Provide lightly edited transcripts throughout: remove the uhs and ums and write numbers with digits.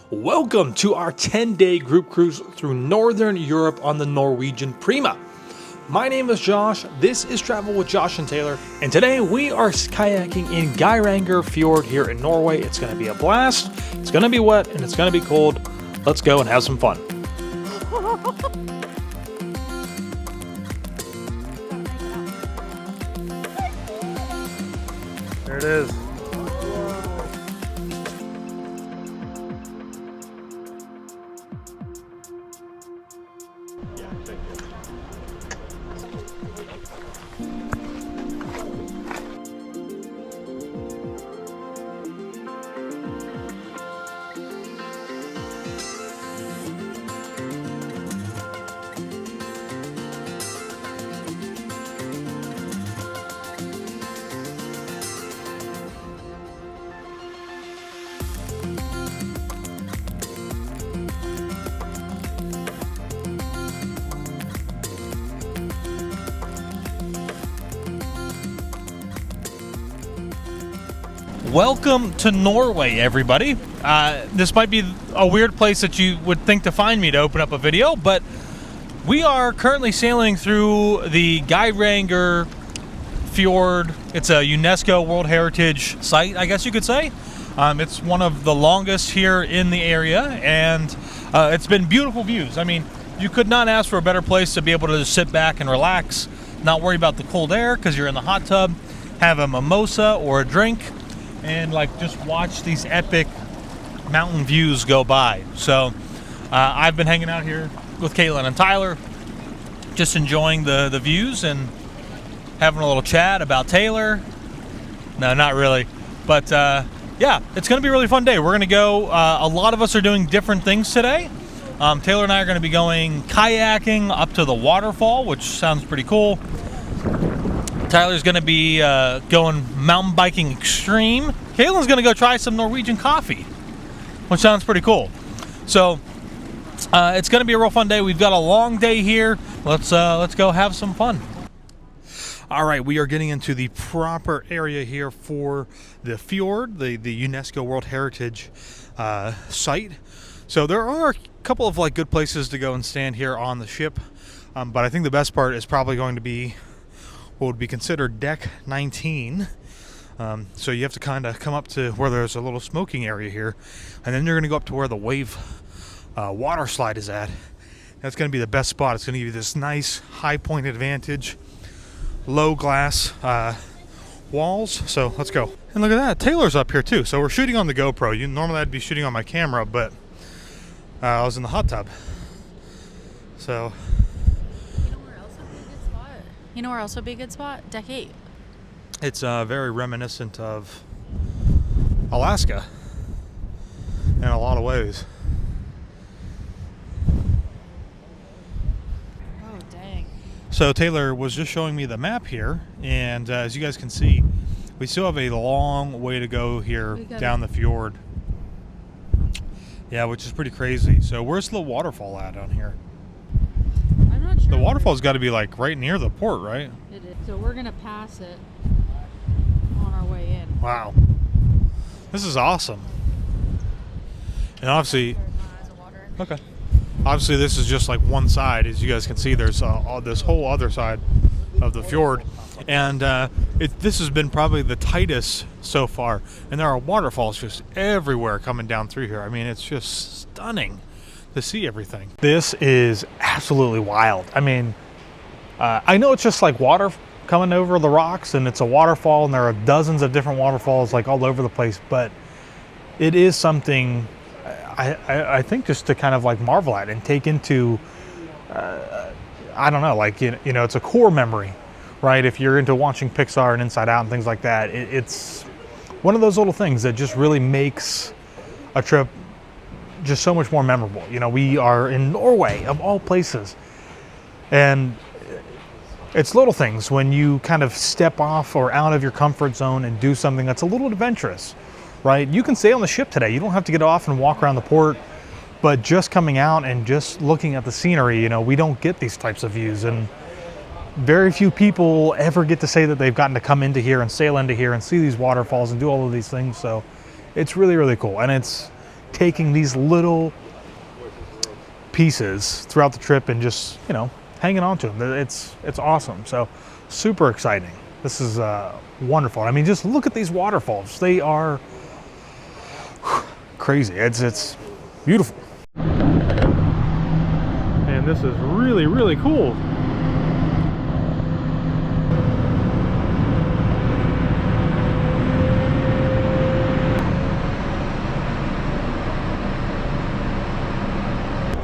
Welcome to our 10-day group cruise through Northern Europe on the Norwegian Prima. My name is Josh, this is Travel with Josh and Taylor, and today we are kayaking in Geiranger Fjord here in Norway. It's going to be a blast, it's going to be wet, and it's going to be cold. Let's go and have some fun. There it is. Welcome to Norway, everybody. This might be a weird place that you would think to find me to open up a video, but we are currently sailing through the Geiranger Fjord. It's a UNESCO World Heritage site, I guess you could say. It's one of the longest here in the area, and it's been beautiful views. I mean, you could not ask for a better place to be able to just sit back and relax, not worry about the cold air because you're in the hot tub, have a mimosa or a drink, and just watch these epic mountain views go by. So I've been hanging out here with Caitlin and Tyler, just enjoying the views and having a little chat about Taylor. No, not really, but yeah, it's gonna be a really fun day. We're gonna go, a lot of us are doing different things today. Taylor and I are gonna be going kayaking up to the waterfall, which sounds pretty cool. Tyler's going to be going mountain biking extreme. Caitlin's going to go try some Norwegian coffee, which sounds pretty cool. So it's going to be a real fun day. We've got a long day here. Let's go have some fun. All right, we are getting into the proper area here for the fjord, the UNESCO World Heritage site. So there are a couple of good places to go and stand here on the ship, but I think the best part is probably going to be what would be considered deck 19. So you have to kind of come up to where there's a little smoking area here, and then you're going to go up to where the wave water slide is at. That's going to be the best spot. It's going to give you this nice high point advantage, low glass walls. So let's go. And look at that, Taylor's up here too. So we're shooting on the GoPro. Normally I'd be shooting on my camera, but I was in the hot tub. So you know where else would be a good spot? Deck 8. It's very reminiscent of Alaska in a lot of ways. Oh, dang. So Taylor was just showing me the map here, and as you guys can see, we still have a long way to go here down the fjord. Yeah, which is pretty crazy. So where's the waterfall at on here? I'm not sure. The waterfall's got to be right near the port, right? It is. So we're gonna pass it on our way in. Wow, this is awesome. And obviously, okay. Obviously, this is just one side. As you guys can see, there's this whole other side of the fjord, and this has been probably the tightest so far. And there are waterfalls just everywhere coming down through here. I mean, it's just stunning to see everything. This is absolutely wild. I mean, I know it's just water coming over the rocks, and it's a waterfall, and there are dozens of different waterfalls all over the place, but it is something I think just to kind of marvel at and take into, I don't know, it's a core memory, right? If you're into watching Pixar and Inside Out and things like that, it's one of those little things that just really makes a trip just so much more memorable. We are in Norway of all places, and it's little things when you kind of step off or out of your comfort zone and do something that's a little adventurous, right? You can stay on the ship today. You don't have to get off and walk around the port, but just coming out and just looking at the scenery, we don't get these types of views, and very few people ever get to say that they've gotten to come into here and sail into here and see these waterfalls and do all of these things. So it's really, really cool. And it's taking these little pieces throughout the trip and just, you know, hanging on to them. It's awesome. So super exciting. This is wonderful. I mean, just look at these waterfalls. They are crazy. It's beautiful. And this is really, really cool.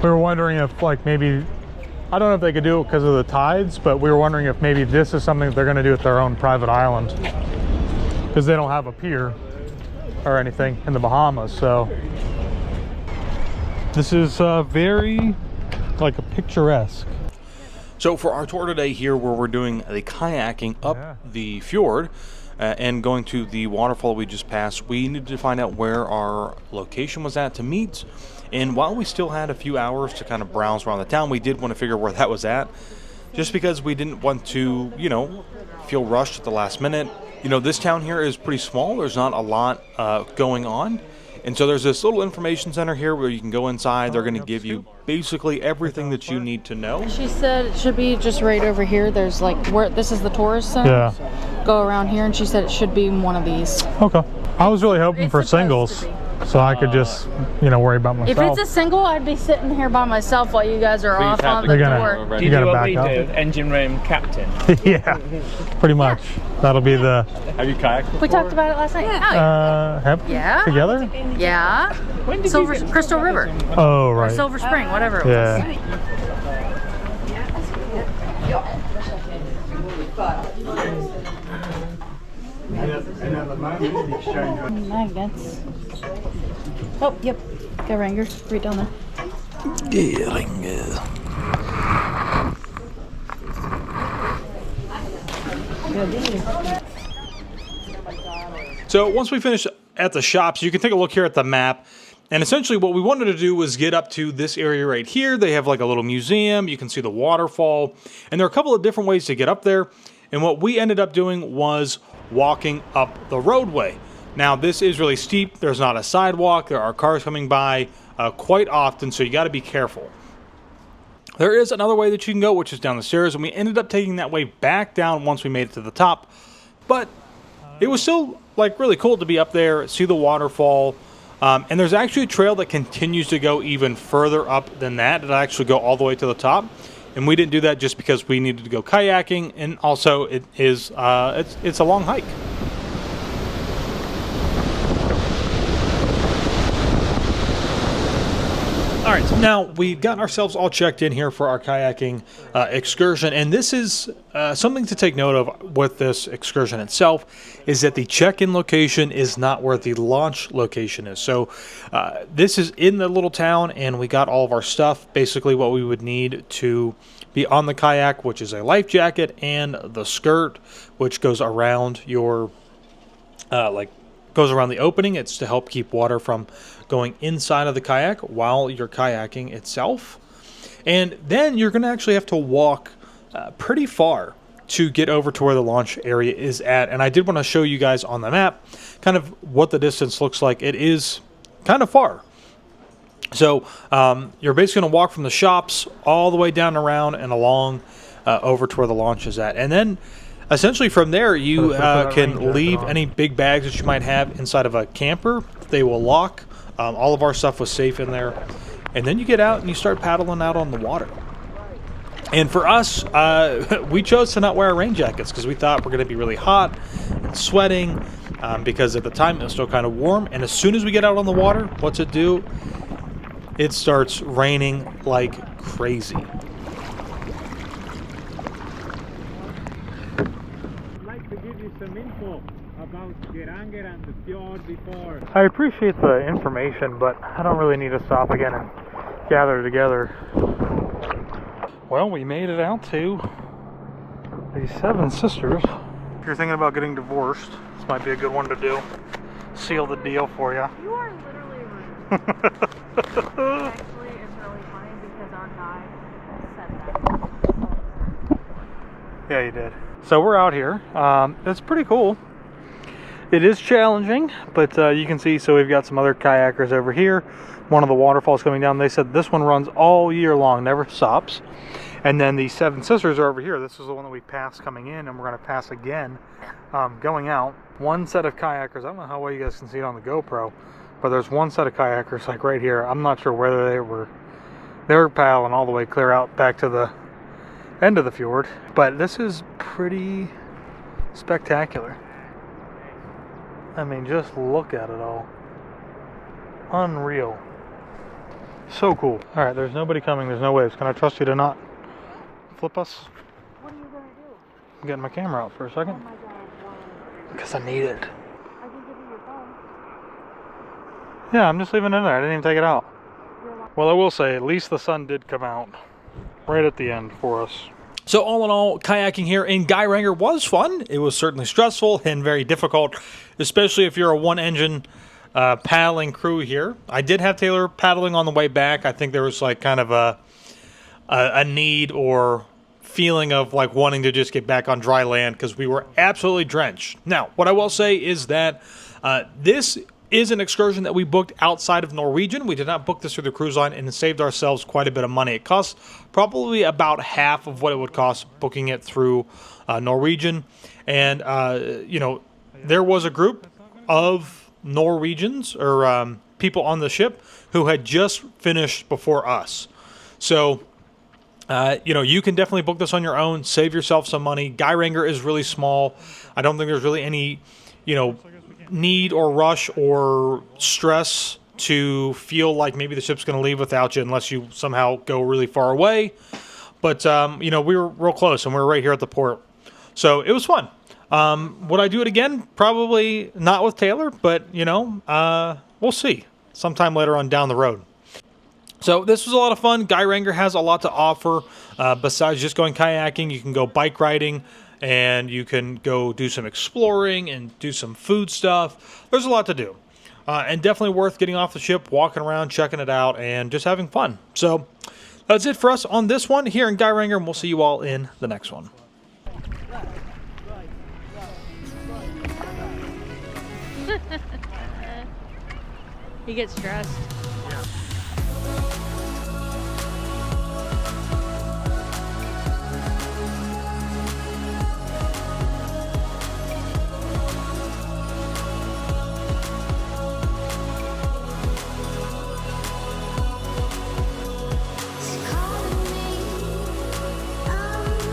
We were wondering if, like, maybe, I don't know if they could do it because of the tides, but we were wondering if maybe this is something that they're going to do at their own private island, because they don't have a pier or anything in the Bahamas. So this is very, like, a picturesque. So for our tour today here, where we're doing the kayaking up the fjord and going to the waterfall we just passed, we needed to find out where our location was at to meet. And while we still had a few hours to kind of browse around the town, we did want to figure where that was at, just because we didn't want to, you know, feel rushed at the last minute. You know, this town here is pretty small. There's not a lot going on. And so there's this little information center here where you can go inside. They're going to give you basically everything that you need to know. She said it should be just right over here. There's like, where this is the tourist center. Yeah. Go around here, and she said it should be one of these. Okay. I was really hoping for singles, so I could just, you know, worry about myself. If it's a single, I'd be sitting here by myself while you guys are off on the tour. Do you do what we do, engine room captain? Yeah, pretty much. That'll be the... Have you kayaked? We talked about it last night. Yeah. Together? Yeah. Crystal River. Oh, right. Or Silver Spring, whatever it was. Magnets. Oh, yep. Geiranger. Right down there. Geiranger. So once we finish at the shops, you can take a look here at the map. And essentially what we wanted to do was get up to this area right here. They have like a little museum. You can see the waterfall. And there are a couple of different ways to get up there. And what we ended up doing was walking up the roadway. Now this is really steep. There's not a sidewalk. There are cars coming by quite often, so you got to be careful. There is another way that you can go, which is down the stairs, and we ended up taking that way back down once we made it to the top. But it was still like really cool to be up there, see the waterfall. And there's actually a trail that continues to go even further up than that. It'll actually go all the way to the top. And we didn't do that just because we needed to go kayaking, and also it is it's a long hike. All right, so now we got ourselves all checked in here for our kayaking excursion, and this is something to take note of with this excursion itself, is that the check-in location is not where the launch location is. So this is in the little town, and we got all of our stuff, basically what we would need to be on the kayak, which is a life jacket and the skirt, which goes around your goes around the opening. It's to help keep water from going inside of the kayak while you're kayaking itself. And then you're going to actually have to walk pretty far to get over to where the launch area is at. And I did want to show you guys on the map kind of what the distance looks like. It is kind of far. So you're basically going to walk from the shops all the way down around and along over to where the launch is at. And then essentially from there, you can leave any big bags that you might have inside of a camper. They will lock. All of our stuff was safe in there. And then you get out and you start paddling out on the water. And for us, we chose to not wear our rain jackets because we thought we're going to be really hot and sweating because at the time it was still kind of warm. And as soon as we get out on the water, what's it do? It starts raining like crazy. Some info about Geiranger and the fjord before. I appreciate the information, but I don't really need to stop again and gather together. Well, we made it out to the Seven Sisters. If you're thinking about getting divorced, this might be a good one to do. Seal the deal for you. You are literally rude. Actually, it's really funny because our guide said that. Yeah, you did. So we're out here. It's pretty cool. It is challenging, but you can see, so we've got some other kayakers over here. One of the waterfalls coming down. They said this one runs all year long, never stops. And then the Seven Sisters are over here. This is the one that we passed coming in, and we're going to pass again going out. One set of kayakers. I don't know how well you guys can see it on the GoPro, but there's one set of kayakers like right here. I'm not sure whether they were paddling all the way clear out back to the end of the fjord, but this is pretty spectacular. I mean, just look at it all. Unreal. So cool. All right, there's nobody coming. There's no waves. Can I trust you to not flip us? What are you gonna do? I'm getting my camera out for a second. Oh my god, why? Because I need it. I can give you your phone. Yeah, I'm just leaving it in there. I didn't even take it out. You're like, Well, I will say, at least the sun did come out right at the end for us. So all in all, kayaking here in Geiranger was fun. It was certainly stressful and very difficult, especially if you're a one-engine paddling crew here. I did have Taylor paddling on the way back. I think there was like kind of a need or feeling of like wanting to just get back on dry land because we were absolutely drenched. Now, what I will say is that this is an excursion that we booked outside of Norwegian. We did not book this through the cruise line and saved ourselves quite a bit of money. It cost probably about half of what it would cost booking it through Norwegian. And, you know, there was a group of Norwegians or people on the ship who had just finished before us. So, you know, you can definitely book this on your own, save yourself some money. Geiranger is really small. I don't think there's really any, you know, need or rush or stress to feel like maybe the ship's going to leave without you unless you somehow go really far away. But, you know, we were real close and we were right here at the port. So it was fun. Would I do it again? Probably not with Taylor, but, you know, we'll see sometime later on down the road. So this was a lot of fun. Geiranger has a lot to offer. Besides just going kayaking, you can go bike riding and you can go do some exploring and do some food stuff. There's a lot to do. And definitely worth getting off the ship, walking around, checking it out, and just having fun. So that's it for us on this one here in Geiranger, and we'll see you all in the next one. you get stressed.